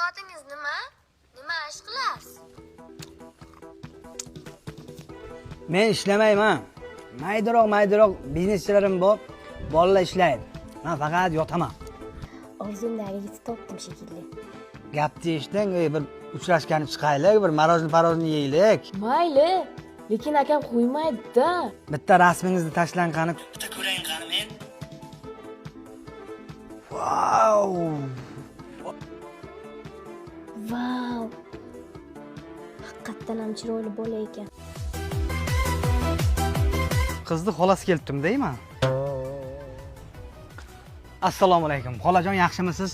soatingiz nima? Nima ish qilasiz? Men ishlamayman. Maydaroq bizneschilarim bor. Bolalar ishlaydi. Men faqat yotaman. Orzumdagizni topdim shekilli. Gapni eshitding, bir uchrashgani chiqaylik, bir marojni yeylik. Mayli, lekin akam qo'ymaydi-da. Bitta rasmingizni tashlang qani. Bitta ko'rayin qani men. Vau! Vau. Haqiqatdan ham chiroyli bola ekan. Qizni xolasi kelibdim deyman. Assalomu alaykum. Xolajon, yaxshimisiz?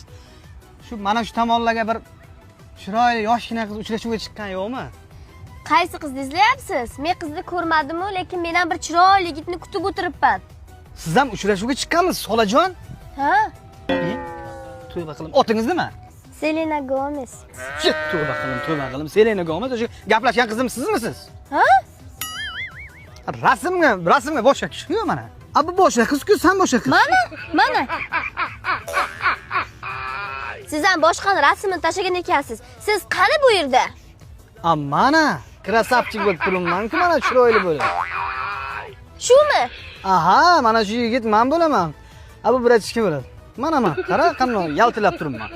Mana shu tomonlarga bir chiroyli yoshgina qiz uchrashuvga chiqqan yo'qmi? Qaysi qizni izlayapsiz? Men qizni ko'rmadim-ku, lekin men ham bir chiroyli yigitni kutib o'tiribman. Siz ham uchrashuvga chiqqanmisiz, xolajon? Ha? To'yba qilib. Otingiz nima? Selena Gomez. To'yba qilib. Selena Gomez, o'sha gaplashgan qizim sizmisiz? Ha? Rasmga boshqa kishi yo'q mana. Bu boshqa qiz-ku, sen boshqa qiz. Mana. Siz ham boshqani rasmini tashlagan ekansiz. Siz qani bu yerda? Mana, krasavchik bo'lib turibman-ku, mana chiroyli bo'lib. Shumi? Aha, mana shu yigit men bo'laman. Bu brachka bo'ladi. Mana, qara, qanday yaltilab turibman.